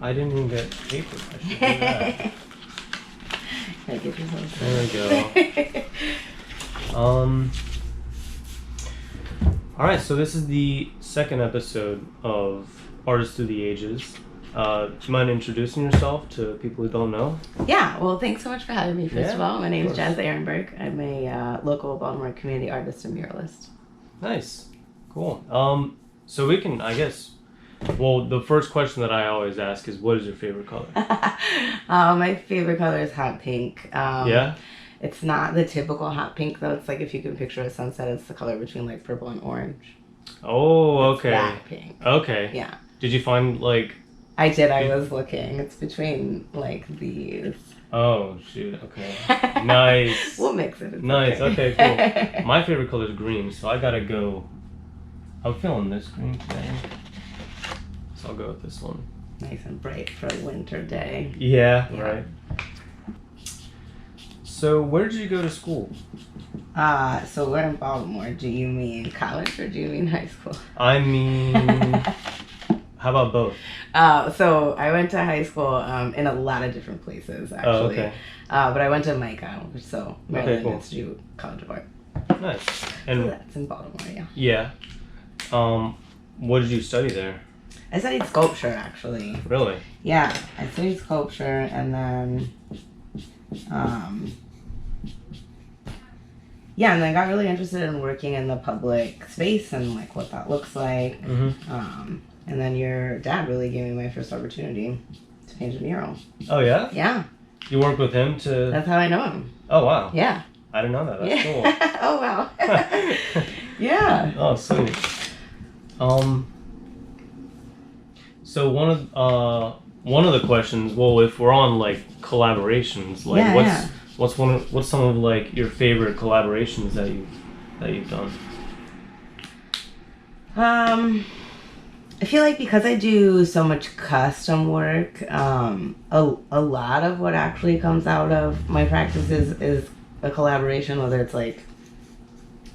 I didn't even get paper. I should do that. Gotta get yourself There we go. Alright, so this is the second episode of Artists Through the Ages. Do you mind introducing yourself to people who don't know? Yeah, well, thanks so much for having me, first of all. My name is course. Jazz Ehrenberg. I'm a local Baltimore community artist and muralist. Nice. Cool. So we can, I guess, well, the first question that I always ask is, what is your favorite color? My favorite color is hot pink. Yeah? It's not the typical hot pink, though. It's like if you can picture a sunset, it's the color between like purple and orange. Oh, It's okay. that pink. Okay. Yeah. Did you find, like... I did. I was looking. It's between like these. Oh, shoot. Okay. Nice. We'll mix it. It's Nice. Okay, cool. My favorite color is green, so I gotta go... I'm feeling this green today. So I'll go with this one. Nice and bright for a winter day. Yeah, Yeah. right. So where did you go to school? So we're in Baltimore. Do you mean college or do you mean high school? I mean... How about both? So I went to high school in a lot of different places, actually. Oh, okay. But I went to MICA, so Maryland cool. Institute College of Art. Nice. So And that's in Baltimore, yeah. yeah. What did you study there? I studied sculpture, actually. Really? Yeah, I studied sculpture, and then, yeah, and then I got really interested in working in the public space and like what that looks like. Mm-hmm. And then your dad really gave me my first opportunity to paint a mural. Oh, yeah? Yeah, You worked with him to... that's how I know him. Oh, wow. Yeah. I didn't know that. That's Yeah. cool. Oh wow. Yeah. Oh, sweet. So one of the questions, well, if we're on like collaborations, like Yeah, what's some of like your favorite collaborations that you've done? I feel like because I do so much custom work, a lot of what actually comes out of my practice is a collaboration, whether it's like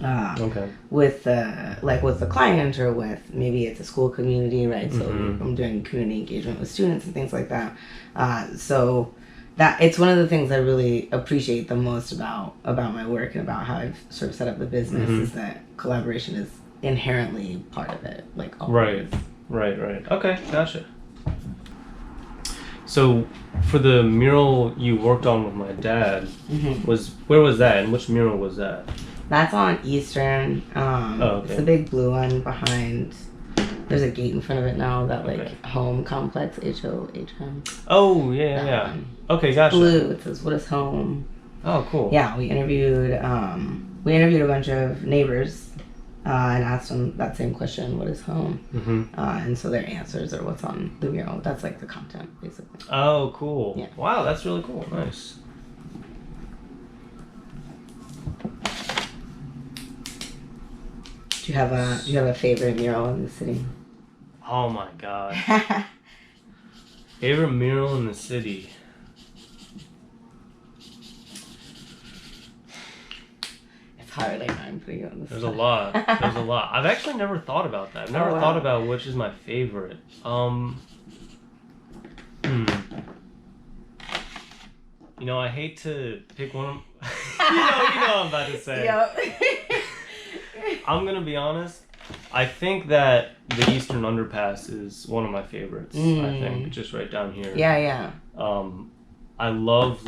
Okay. with the client or with maybe it's a school community, right? So Mhm. I'm doing community engagement with students and things like that. So that it's one of the things I really appreciate the most about my work and about how I've sort of set up the business Mhm. is that collaboration is inherently part of it, like always. Right. Okay, gotcha. So for the mural you worked on with my dad, Mhm. where was that, and which mural was that? That's on Eastern. Oh, okay. It's the big blue one behind. There's a gate in front of it now. That like Okay. home complex, HOHM. Oh, yeah. That one. Okay, gotcha. Blue. It says, "What is home?" Oh, cool. Yeah, we interviewed a bunch of neighbors and asked them that same question, "What is home?" Mm-hmm. And so their answers are what's on the mural. That's like the content, basically. Oh, cool. Yeah. Wow, that's really cool. Nice. Do you have a favorite mural in the city? Oh my god. Favorite mural in the city? It's hard. I know I'm putting you on the There's a spot. lot. There's a lot. I've actually never thought about that. I've never Oh, wow. thought about which is my favorite. You know, I hate to pick one of you know what I'm about to say. Yep. I'm gonna be honest. I think that the Eastern Underpass is one of my favorites. I think just right down here. Yeah. I love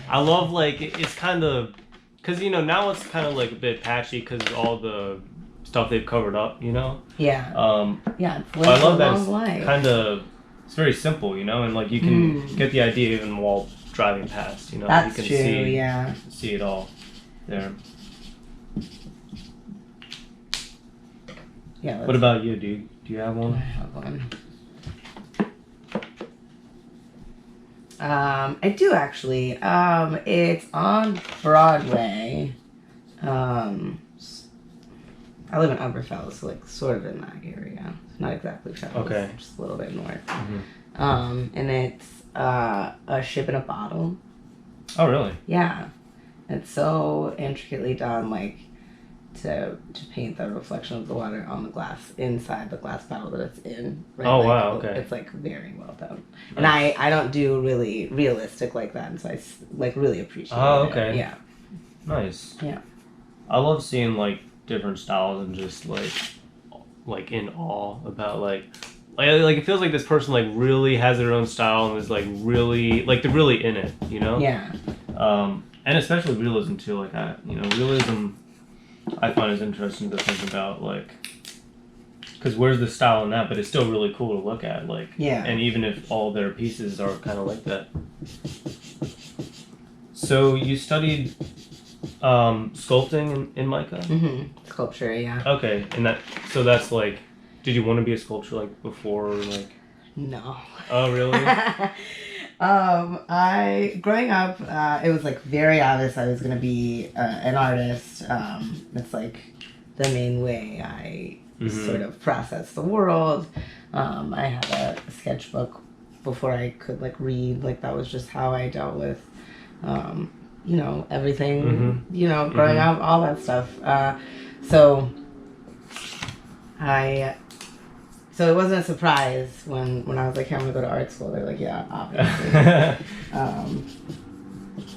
I love it's kind of, cause now it's kind of like a bit patchy cause all the stuff they've covered up, Yeah. Yeah. It's But I love that long it's life. kind of, it's very simple, and like you can get the idea even while driving past, That's you can true. Yeah. see it all there. Yeah. What about you? Do you have I one? have one. I do actually. It's on Broadway. I live in Upper Fellows, so like sort of in that area. Not exactly Fellows. Okay. Just a little bit north. Mm-hmm. And it's a ship in a bottle. Oh, really? Yeah. It's so intricately done, like to paint the reflection of the water on the glass inside the glass bottle that it's in. Right? Oh, like, wow, okay. It's like very well done. And I don't do really realistic like that, and so I like really appreciate it. Oh, okay. Yeah. Nice. Yeah. I love seeing like different styles and just like in awe about like it feels like this person like really has their own style and is like really like they're really in it, you know? Yeah. And especially realism too, like realism I find is interesting to think about, like, because where's the style in that, but it's still really cool to look at, like, yeah. And even if all their pieces are kind of like that. So you studied sculpting in mica? Sculpture, yeah. Okay, and that's like, did you want to be a sculptor like before, like? No. Oh, really? Growing up, it was like very obvious I was gonna be an artist. It's like the main way I sort of process the world. I had a sketchbook before I could like read. Like that was just how I dealt with, everything. Growing up, all that stuff. So it wasn't a surprise when I was like, hey, I'm going to go to art school. They're like, yeah, obviously.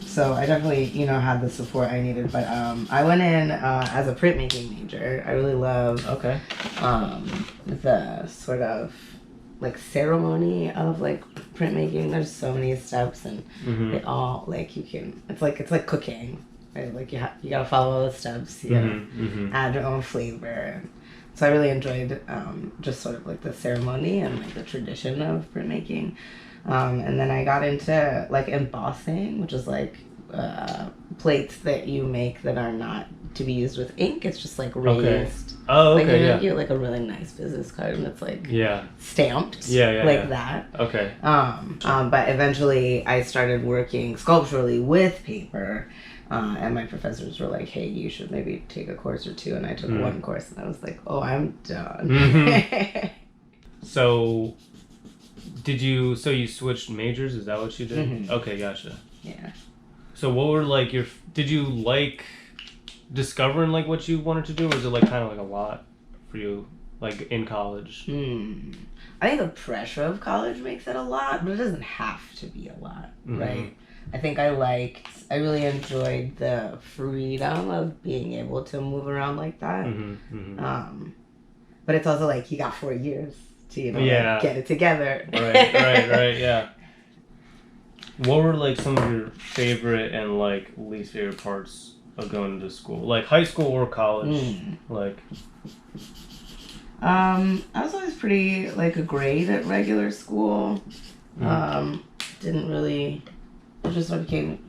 So I definitely, had the support I needed. But I went in as a printmaking major. I really love the sort of like ceremony of like printmaking. There's so many steps and it all like it's like cooking. Right? Like you got to follow all the steps. You got to add your own flavor. So I really enjoyed just sort of like the ceremony and like the tradition of printmaking. And then I got into like embossing, which is like plates that you make that are not to be used with ink. It's just like raised. Okay. Oh, okay, you get like a really nice business card and it's like stamped like that. Okay. But eventually I started working sculpturally with paper. And my professors were like, hey, you should maybe take a course or two. And I took one course and I was like, oh, I'm done. So you switched majors? Is that what you did? Okay, gotcha. Yeah. So what were like did you like discovering like what you wanted to do? Or was it like kind of like a lot for you, like in college? I think the pressure of college makes it a lot, but it doesn't have to be a lot, right? I think I really enjoyed the freedom of being able to move around like that. But it's also like you got 4 years to like, get it together. Right, yeah. What were like some of your favorite and like least favorite parts of going to school, like high school or college? Like, I was always pretty like great at regular school. Didn't really. It just sort of came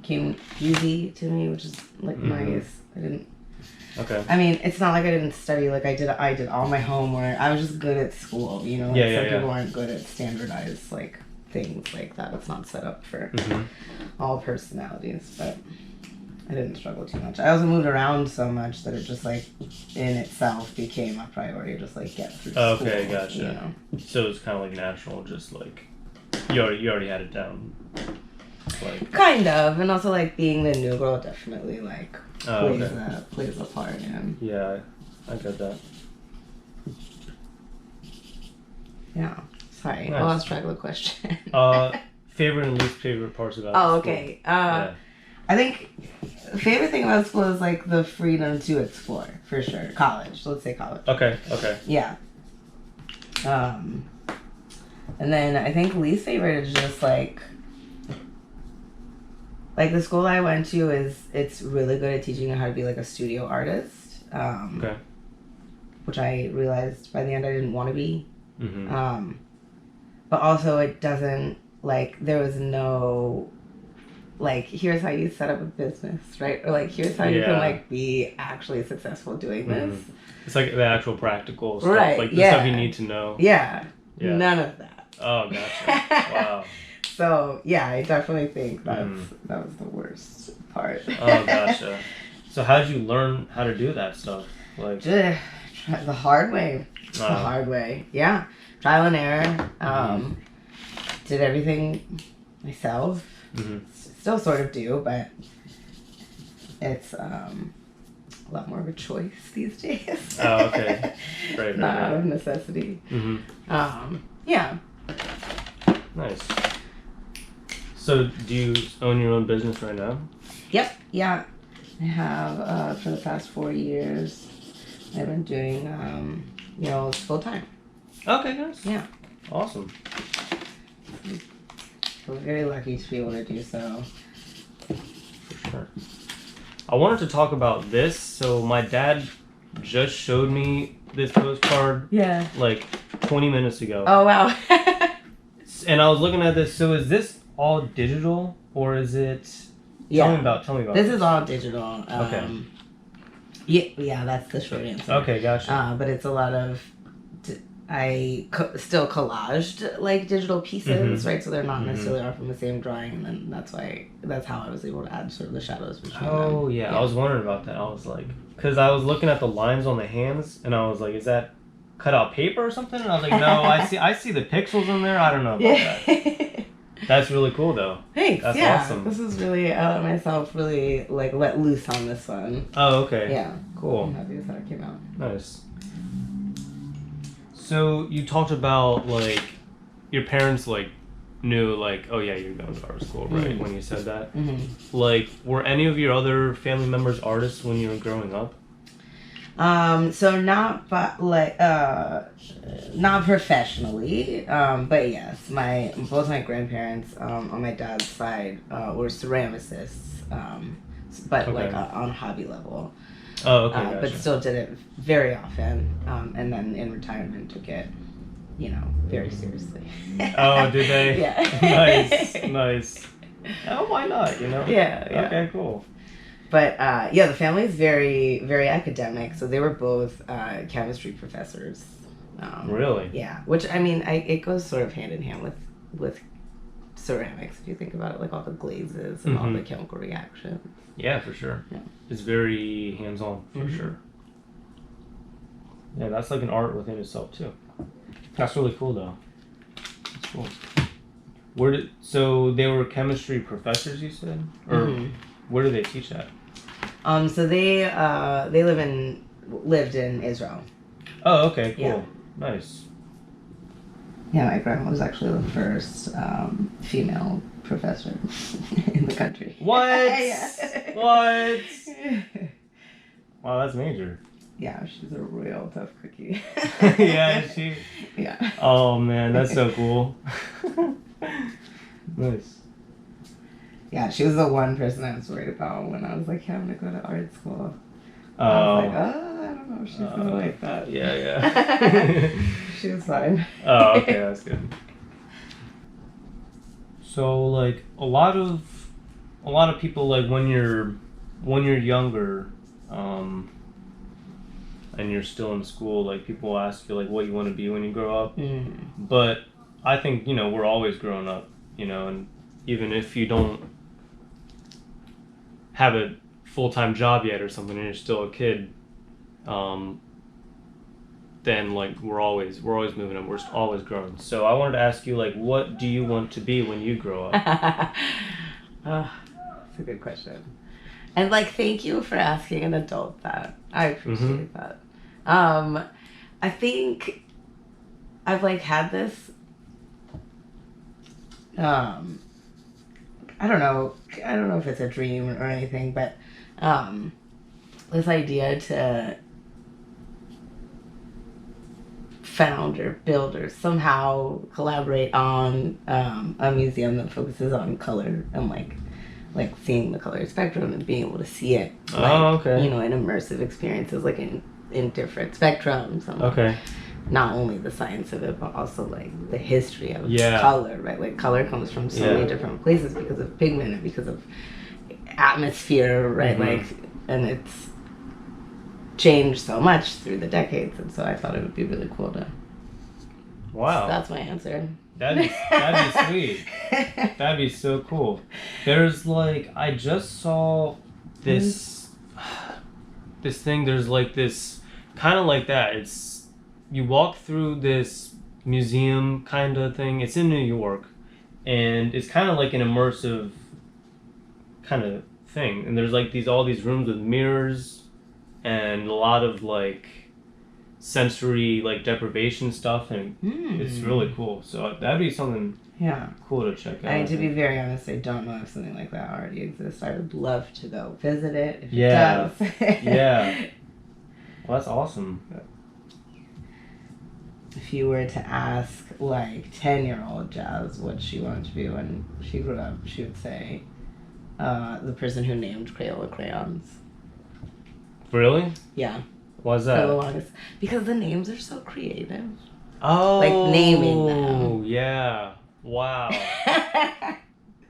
easy to me, which is like nice. I didn't. Okay. I mean, it's not like I didn't study. Like I did all my homework. I was just good at school. Some people aren't good at standardized like things like that. It's not set up for all personalities. But I didn't struggle too much. I also moved around so much that it just like in itself became a priority. Just like get through school. Okay, gotcha. So it's kind of like natural, just like you already had it down. Like, kind of, and also like being the new girl definitely like plays a part in. Yeah, I get that. Yeah, sorry, nice. I lost track of the question. Favorite and least favorite parts about school. Okay. I think the favorite thing about school is like the freedom to explore, for sure. College, let's say college. Okay. Yeah. And then I think least favorite is just like the school I went to it's really good at teaching you how to be like a studio artist. Which I realized by the end I didn't want to be. But also it doesn't like there was no like here's how you set up a business, right? Or like here's how you can like be actually successful doing this. It's like the actual practical stuff, right? Like the stuff you need to know. Yeah. None of that. Oh, gotcha. Wow. So yeah, I definitely think that was the worst part. Oh, gotcha. So how did you learn how to do that stuff? Like the hard way. The hard way. Yeah, trial and error. Did everything myself. Still sort of do, but it's a lot more of a choice these days. Oh, okay. Right. Not out Right. of necessity. Mm-hmm. Yeah. Nice. So, do you own your own business right now? Yep. Yeah. I have for the past 4 years. I've been doing, it's full time. Okay, guys. Yeah. Awesome. We're very lucky to be able to do so. For sure. I wanted to talk about this. So, my dad just showed me this postcard Yeah. like 20 minutes ago. Oh, wow. And I was looking at this. So, is this all digital or is it? Yeah. Tell me about This is all digital. Okay. Yeah, that's the short answer. Okay, gotcha. But it's a lot of. Still collaged like digital pieces, right? So they're not necessarily all from the same drawing, and then that's how I was able to add sort of the shadows between them. Oh yeah, I was wondering about that. I was like, because I was looking at the lines on the hands, and I was like, is that cut out paper or something? And I was like, no, I see the pixels in there. I don't know about that. That's really cool though. Thanks. That's yeah, awesome. This is really I let myself really like let loose on this one. Oh okay. Yeah. Cool. I'm happy with how it came out. Nice. So you talked about like your parents like knew like, oh yeah, you're going to art school, right? When you said that. Mm-hmm. Like, were any of your other family members artists when you were growing up? So not not professionally, but yes, both my grandparents on my dad's side were ceramicists, but like on hobby level. Oh, okay, gotcha. But still did it very often, and then in retirement took it, very seriously. Oh, did they? Yeah. Nice. Oh, why not? Yeah. Okay, cool. But the family is very, very academic. So they were both chemistry professors. Really? Yeah. Which it goes sort of hand in hand with ceramics if you think about it, like all the glazes and all the chemical reactions. Yeah, for sure. Yeah. It's very hands-on, for sure. Yeah, that's like an art within itself too. That's really cool though. That's cool. So they were chemistry professors, you said? Or where do they teach at? So they lived in Israel. Oh, okay, cool. Yeah. Nice. Yeah, my grandma was actually the first female professor in the country. What? Yeah. What? Wow, that's major. Yeah, she's a real tough cookie. Yeah, Yeah. Oh man, that's so cool. Nice. Yeah, she was the one person I was worried about when I was like, yeah, I'm gonna go to art school. Oh. I was like, I don't know if she's gonna like that. Yeah. She was fine. Oh, okay, that's good. So like a lot of people like when you're younger, and you're still in school, like people ask you like what you want to be when you grow up. But I think we're always growing up, and even if you don't have a full-time job yet or something, and you're still a kid, then like we're always moving up, we're always growing. So I wanted to ask you like, what do you want to be when you grow up? That's a good question. And like, thank you for asking an adult that. I appreciate that. I think I've like had this. I don't know if it's a dream or anything, but this idea to found or build or somehow collaborate on a museum that focuses on color and like seeing the color spectrum and being able to see it in immersive experiences, like in different spectrums and, Okay. not only the science of it but also like the history of Yeah. color, right? Like color comes from so many different places because of pigment and because of atmosphere, right? Like, and it's changed so much through the decades, and so I thought it would be really cool to. Wow. That's my answer. That'd be sweet. That'd be so cool. There's like, I just saw this thing. There's like this kind of like that. It's, you walk through this museum kind of thing. It's in New York, and it's kind of like an immersive kind of thing. And there's like all these rooms with mirrors and a lot of like sensory like deprivation stuff, and it's really cool. So that'd be something cool to check out. And to be very honest, I don't know if something like that already exists. I would love to go visit it if it does. Yeah. Well, that's awesome. If you were to ask like 10-year-old Jazz what she wanted to be when she grew up, she would say the person who named Crayola crayons. Really? Yeah. Why's that? For the longest. Because the names are so creative. Oh. Like naming them. Oh, yeah. Wow.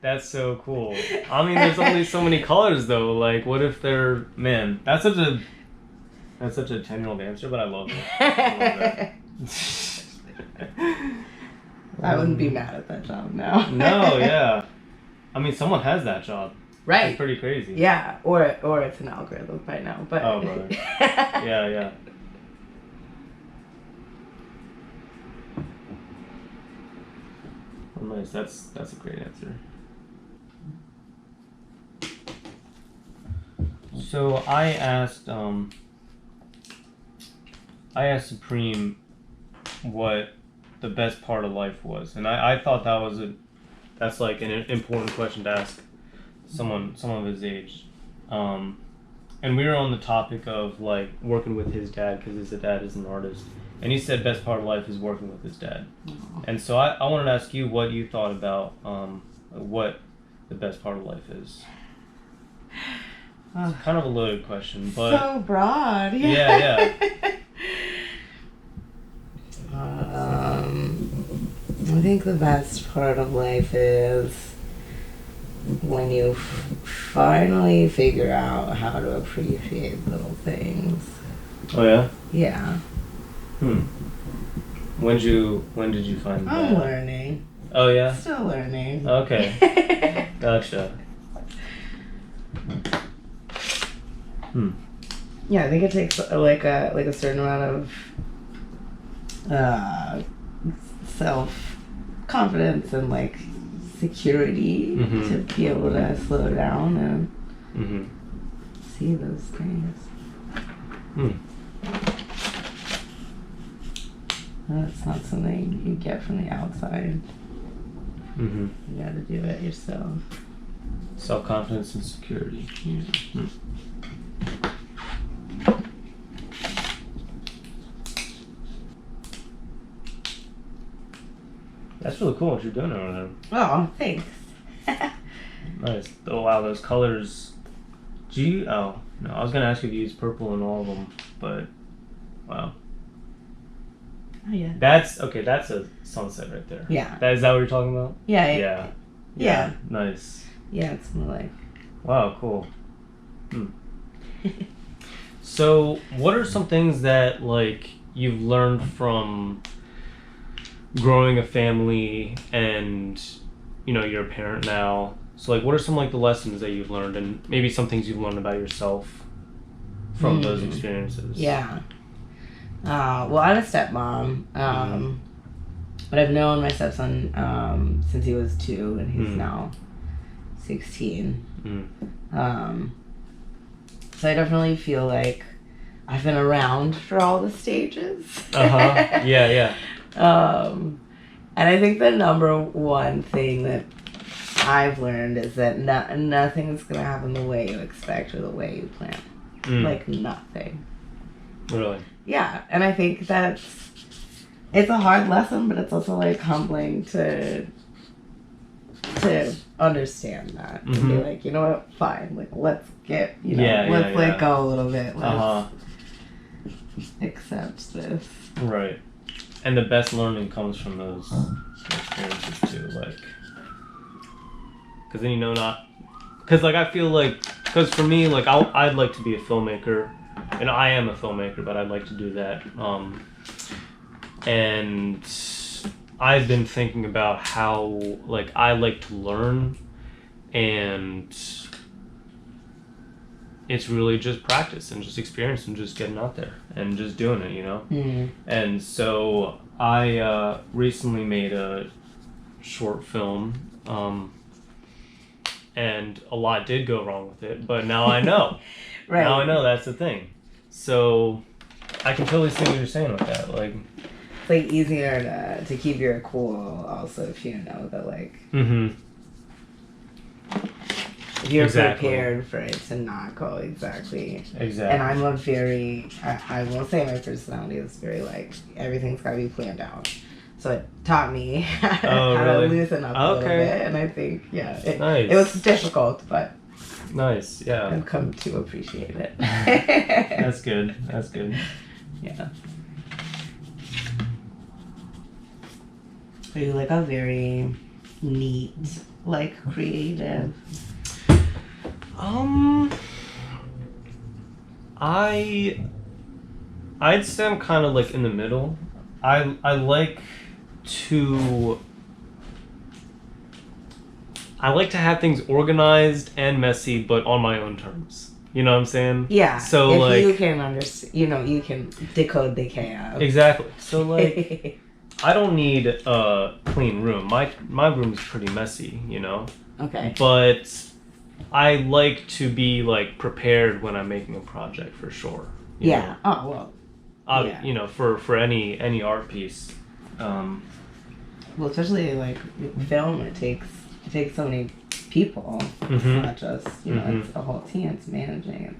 That's so cool. I mean, there's only so many colors though. Like, what if they're that's such a 10-year-old answer, but I love it. I love that. I wouldn't be mad at that job now. No, yeah. I mean, someone has that job. Right. It's pretty crazy. Yeah, or it's an algorithm by now. But oh, brother. Yeah. Oh, nice. That's a great answer. So I asked Supreme what the best part of life was, and I thought that's like an important question to ask someone of his age, and we were on the topic of like working with his dad because his dad is an artist, and he said best part of life is working with his dad. And so I wanted to ask you what you thought about what the best part of life is. It's kind of a loaded question, but so broad. Yeah. I think the best part of life is when you finally figure out how to appreciate little things. Oh yeah? Yeah. When did you find that? I'm learning. Oh yeah? Still learning. Okay. Gotcha. Yeah, I think it takes like a certain amount of self-confidence and like security to be able to slow down and see those things. That's not something you get from the outside. You gotta do it yourself. Self-confidence and security. Yeah. That's really cool what you're doing over there. Oh, thanks. Nice. Oh wow, those colors. Oh no, I was gonna ask you if you use purple in all of them, but wow. Oh yeah. That's okay. That's a sunset right there. Yeah. Is that what you're talking about? Yeah. Yeah. Nice. Yeah, it's more like. Wow, cool. So, what are some things that like you've learned from growing a family, and you're a parent now? So, like, what are some like the lessons that you've learned, and maybe some things you've learned about yourself from those experiences? Yeah. Well, I'm a stepmom, but I've known my stepson since he was 2, and he's now 16. So I definitely feel like I've been around for all the stages. Yeah. And I think the number one thing that I've learned is that nothing is going to happen the way you expect or the way you plan. Like nothing. Really? Yeah, and I think it's a hard lesson, but it's also like humbling to understand that and be like, you know what, fine, like let's get let's let go a little bit. Let's accept this. Right. And the best learning comes from those experiences too, like, because then because like I feel like, because for me, like I'd like to be a filmmaker, and I am a filmmaker, but I'd like to do that. And I've been thinking about how like I like to learn, and it's really just practice and just experience and just getting out there and just doing it, And so I recently made a short film, and a lot did go wrong with it, but now I know. Right. Now I know that's the thing. So I can totally see what you're saying with that. Like, It's like easier to keep your cool also if you know that like mm-hmm. if you're Exactly. prepared for it to not go exactly. Exactly. And I'm a very, I will say my personality is very like, everything's got to be planned out. So it taught me how really? to loosen up a little bit. And I think, Nice. it was difficult, but Nice, yeah. I've come to appreciate it. That's good. That's good. Yeah. So you're like a very neat, like creative. I'd say I'm kind of like in the middle. I like to have things organized and messy, but on my own terms. You know what I'm saying? Yeah. So if like you can understand, you can decode the chaos. Exactly. So like I don't need a clean room. My room is pretty messy, you know. Okay. But I like to be like prepared when I'm making a project for sure. You Yeah. know? Oh well. Yeah. You know, for any art piece. Well, especially like film, it takes so many people. Mhm. It's not just Mhm. it's a whole team. It's managing.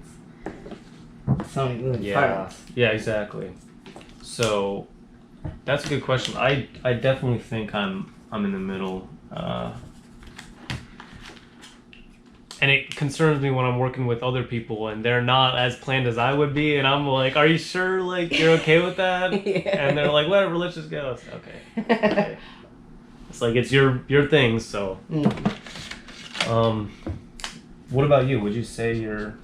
It's so many moving Yeah. parts. Yeah, exactly. So that's a good question. I definitely think I'm in the middle. And it concerns me when I'm working with other people and they're not as planned as I would be, and I'm like, "Are you sure? Like, you're okay with that?" Yeah. And they're like, "Whatever, let's just go." It's okay. Okay. It's like it's your thing. So, what about you? Would you say you're?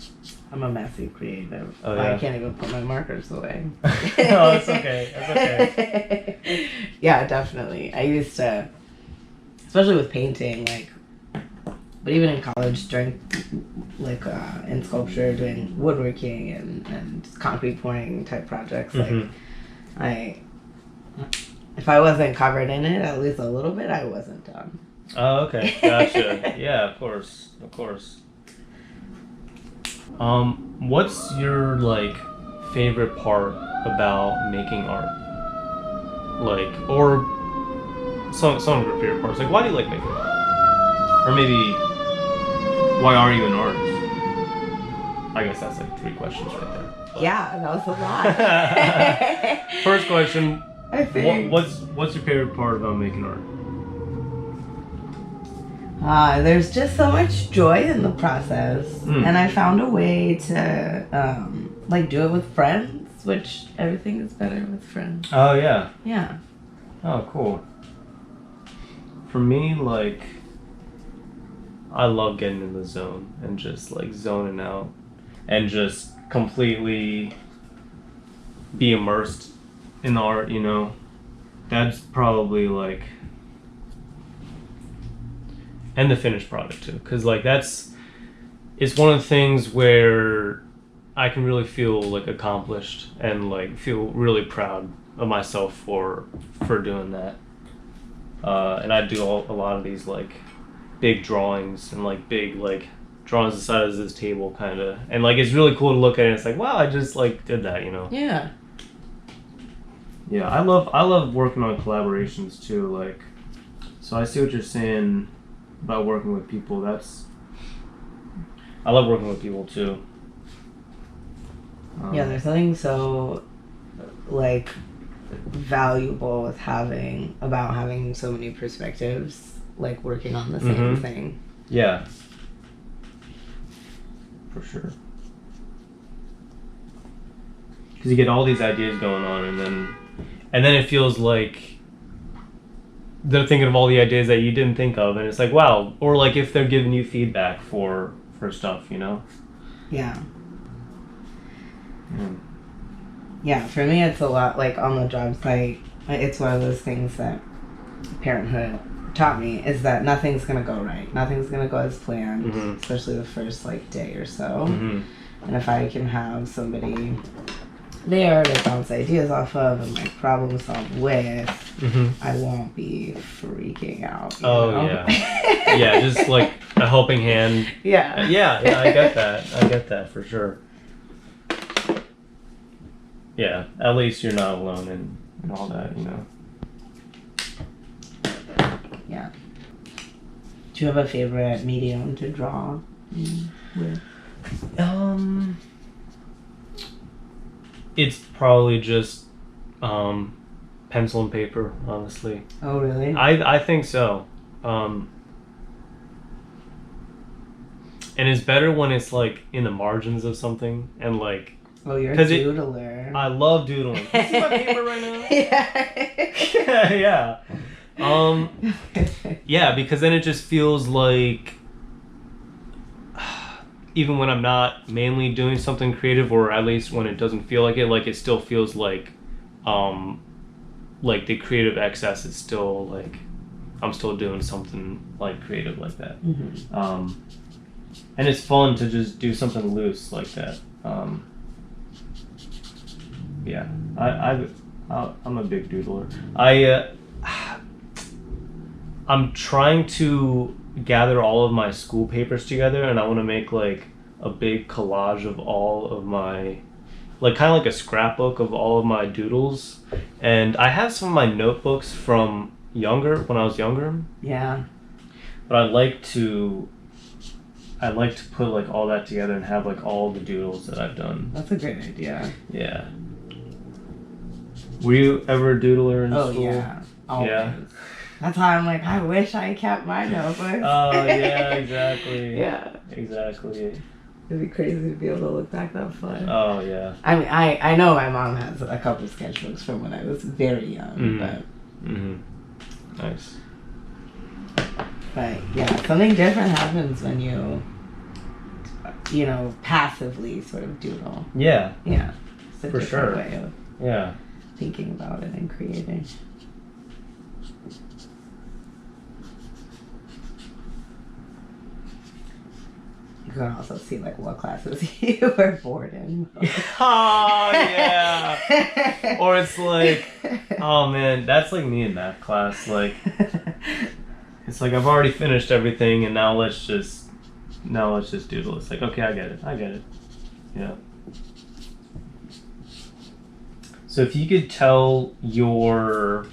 I'm a messy creative. Oh, yeah. I can't even put my markers away. No, it's okay. That's okay. Yeah, definitely. I used to, especially with painting, like, but even in college during, like, in sculpture, doing woodworking and concrete pouring type projects, like, if I wasn't covered in it at least a little bit, I wasn't done. Oh, okay. Gotcha. Yeah, of course. Of course. What's your like favorite part about making art? Like, or some of your favorite parts. Like, why do you like making art? Or maybe, why are you an artist? I guess that's like 3 questions right there. But. Yeah, that was a lot. First question. I think. What's your favorite part about making art? There's just so much joy in the process, and I found a way to like do it with friends, which everything is better with friends. Oh yeah. Yeah. Oh cool. For me, like, I love getting in the zone and just like zoning out and just completely be immersed in the art, you know. That's probably like, and the finished product too, because like it's one of the things where I can really feel like accomplished and like feel really proud of myself for doing that. And I do a lot of these like big drawings and like big like drawings the size of this table kind of, and like it's really cool to look at it. It's like, wow, I just like did that, you know. Yeah. Yeah, I love working on collaborations too. Like, so I see what you're saying about working with people. I love working with people too. Yeah, there's something so like valuable with having so many perspectives, like working on the same thing. Yeah, for sure. Because you get all these ideas going on, and then it feels like they're thinking of all the ideas that you didn't think of, and it's like, wow. Or like if they're giving you feedback for stuff, you know. Yeah. Yeah, for me it's a lot like on the job site. It's one of those things that parenthood taught me, is that nothing's gonna go right. Nothing's gonna go as planned, especially the first like day or so. And if I can have somebody there to bounce ideas off of and like problem solve with, I won't be freaking out. You know? Yeah. Yeah, just like a helping hand. Yeah. Yeah, I get that. I get that for sure. Yeah, at least you're not alone and all that, you know. Yeah. Do you have a favorite medium to draw with? It's probably just pencil and paper, honestly. Oh, really? I think so. And it's better when it's like in the margins of something and like. Oh, you're a doodler. I love doodling. You see my paper right now? Yeah. Yeah. Yeah, because then it just feels like even when I'm not mainly doing something creative, or at least when it doesn't feel like it still feels like the creative excess is still like I'm still doing something like creative like that. Mm-hmm. And it's fun to just do something loose like that. Yeah, I'm a big doodler. I'm trying to gather all of my school papers together, and I want to make like a big collage of all of my, like kind of like a scrapbook of all of my doodles. And I have some of my notebooks from when I was younger. Yeah. But I'd like to put like all that together and have like all the doodles that I've done. That's a great idea. Yeah. Were you ever a doodler in school? Oh yeah. Always. Yeah. That's why I'm like, I wish I kept my notebooks. Oh yeah, exactly. Yeah. Exactly. It'd be crazy to be able to look back that far. Oh yeah. I mean, I know my mom has a couple of sketchbooks from when I was very young, Nice. But yeah, something different happens when you know, passively sort of doodle. Yeah. Yeah. It's a For different sure. way of Yeah. thinking about it and creating. You can also see like what classes you were bored in. Oh yeah. Or it's like, oh man, that's like me in math class. Like, it's like I've already finished everything, and now let's just doodle. It's like, okay, I get it. Yeah. So if you could tell your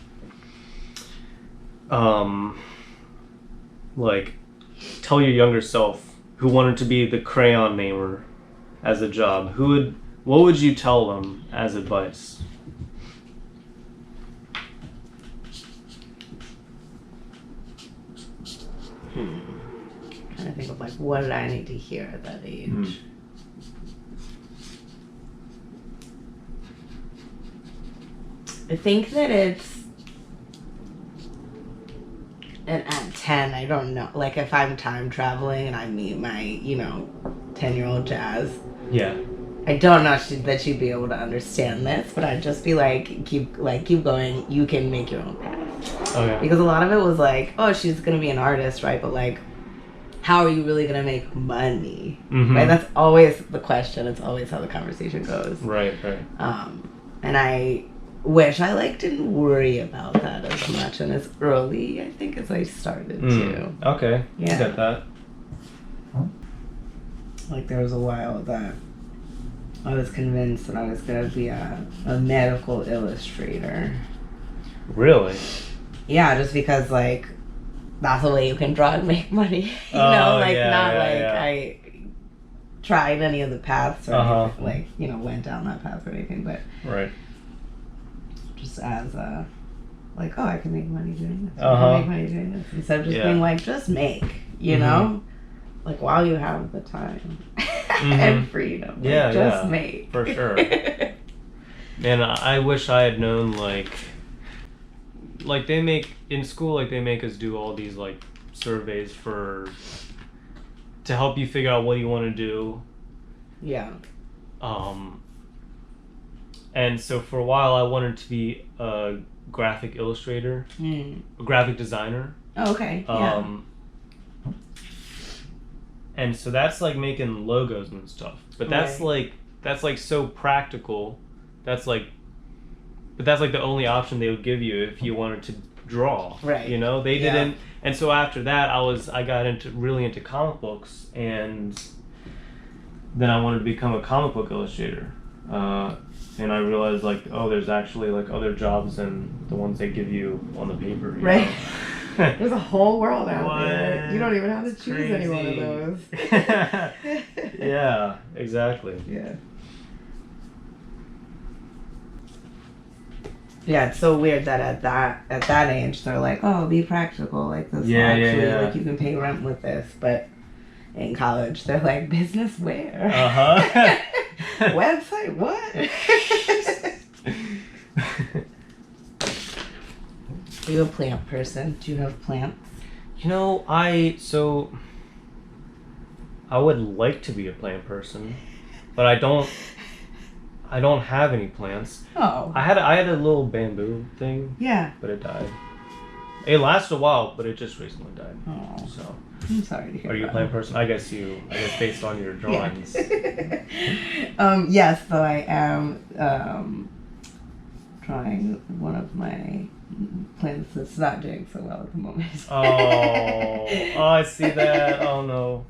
tell your younger self who wanted to be the crayon namer as a job, what would you tell them as advice? Trying to think of like what did I need to hear at that age. I think that it's, and at 10, I don't know, like if I'm time traveling and I meet my, 10-year-old Jazz. Yeah. I don't know that she'd be able to understand this, but I'd just be like, keep going, you can make your own path. Okay. Because a lot of it was like, oh, she's gonna be an artist, right? But like, how are you really gonna make money? Right? That's always the question. It's always how the conversation goes. Right. And I wish I didn't worry about that as much and as early, I think, as I started to. Okay. Yeah. I get that. Like there was a while that I was convinced that I was gonna be a medical illustrator. Really? Yeah, just because that's the way you can draw and make money. I tried any of the paths or anything, went down that path or anything, but right. Just as I can make money doing this. I can make money doing this. Instead of just being just make, you know? Like while you have the time and freedom. Just make. For sure. And I wish I had known like they make in school, they make us do all these surveys to help you figure out what you want to do. Yeah. And so for a while I wanted to be a graphic illustrator, a graphic designer. Oh, okay. And so that's making logos and stuff. But that's that's so practical. But that's the only option they would give you if you wanted to draw. Right. They didn't. And so after that I got really into comic books, and then I wanted to become a comic book illustrator. And I realized like, oh, there's actually like other jobs than the ones they give you on the paper. You Right. know? There's a whole world out What? there. You don't even have to choose Crazy. any one of those. Yeah, exactly. Yeah. Yeah, it's so weird that at that age they're like, oh, be practical, like this. Yeah, actually, yeah. like you can pay rent with this, but in college they're like, business where? Website what? Are you a plant person? Do you have plants? You know, I would like to be a plant person, but I don't have any plants. Oh. I had a little bamboo thing, Yeah. but it died. It lasted a while, but it just recently died. Oh. So, I'm sorry to hear are you a that. plant person? I guess based on your drawings. Yes, though I am drawing one of my plants that's not doing so well at the moment. Oh, I see that. Oh no.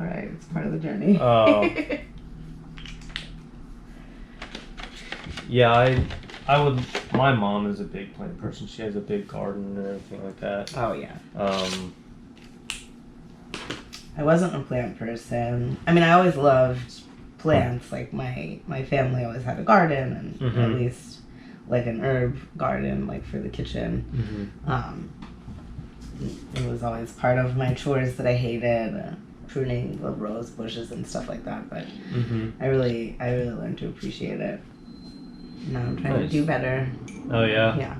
All right, it's part of the journey. Oh. Yeah, I would. My mom is a big plant person. She has a big garden and everything like that. Oh yeah. I wasn't a plant person. I mean, I always loved plants. Like my family always had a garden, and at least like an herb garden, like for the kitchen. It was always part of my chores that I hated, pruning the rose bushes and stuff like that. But I really learned to appreciate it. Now I'm trying to do better. Oh yeah. Yeah.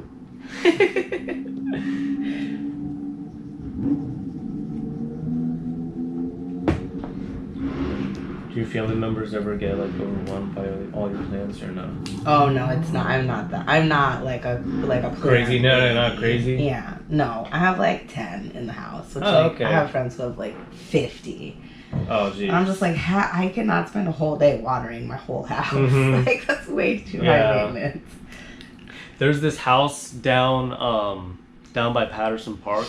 Do your family members ever get like overwhelmed by all your plants or no? Oh no, it's not. I'm not that. I'm not like a plant Crazy? No, baby. not crazy. Yeah, no. I have like 10 in the house, which okay. I have friends who have like 50. Oh geez. I'm just like, I cannot spend a whole day watering my whole house. Like that's way too high maintenance. There's this house down by Patterson Park,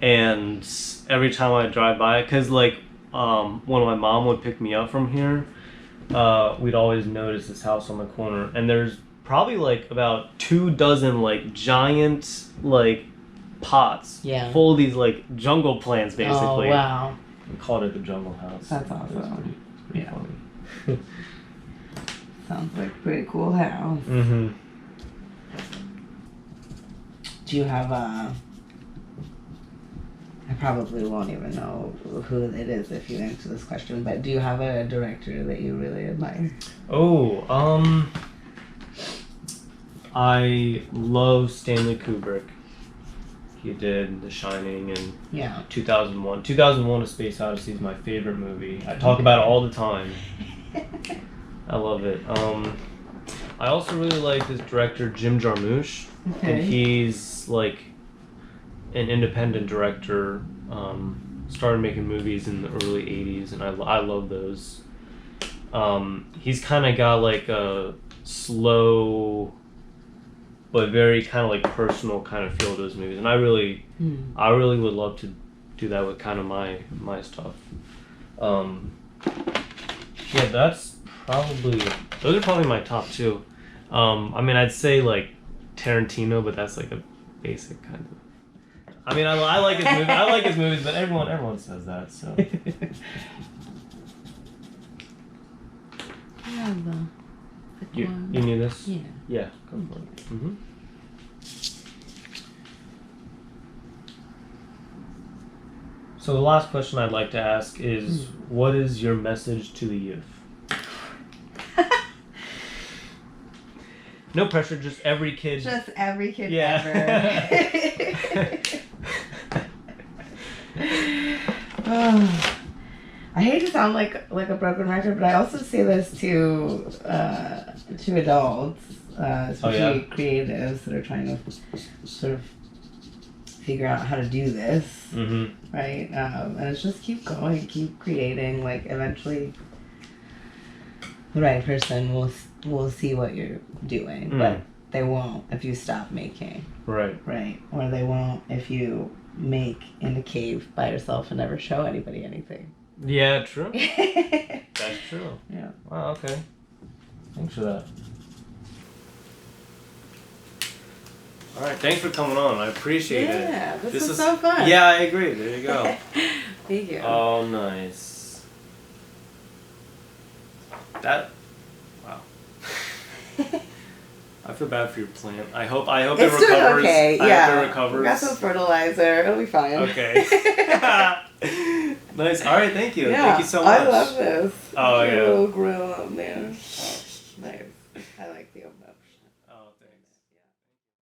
and every time I drive by it, cause like when my mom would pick me up from here, we'd always notice this house on the corner, and there's probably like about 24 like giant like pots full of these like jungle plants basically. Oh wow. We called it the jungle house. That's awesome. It was pretty funny. Sounds like a pretty cool house. Do you have I probably won't even know who it is if you answer this question, but do you have a director that you really admire? Oh, I love Stanley Kubrick. He did The Shining and 2001. 2001: A Space Odyssey is my favorite movie. I talk about it all the time. I love it. I also really like this director Jim Jarmusch, and he's like an independent director. Started making movies in the early '80s, and I love those. He's kind of got like a slow but very kind of like personal kind of feel to his movies, and I really would love to do that with kind of my stuff. Yeah, those are probably my top two. I mean, I'd say like Tarantino, but that's like a basic kind of. I mean, I like his movies. I like his movies, but everyone says that. So. You need this? Yeah. Yeah, go for it. So the last question I'd like to ask is, what is your message to the youth? No pressure, just every kid. Just every kid ever. I hate to sound like a broken record, but I also say this to adults, especially creatives that are trying to sort of figure out how to do this, right? And it's just keep going, keep creating. Like eventually, the right person will see what you're doing, but they won't if you stop making. Right. Or they won't if you make in a cave by yourself and never show anybody anything. Yeah, true. That's true. Yeah. Wow, okay. Thanks for that. Alright, thanks for coming on. I appreciate it. Yeah, this was so fun. Yeah, I agree. There you go. Thank you. Oh, nice. Wow. I feel bad for your plant. I hope it It's recovers. doing okay. I hope it recovers. We got some fertilizer. It'll be fine. Okay. Nice. All right. Thank you. Yeah, Thank you so much. I love this. Oh, There's yeah. a little grill up there.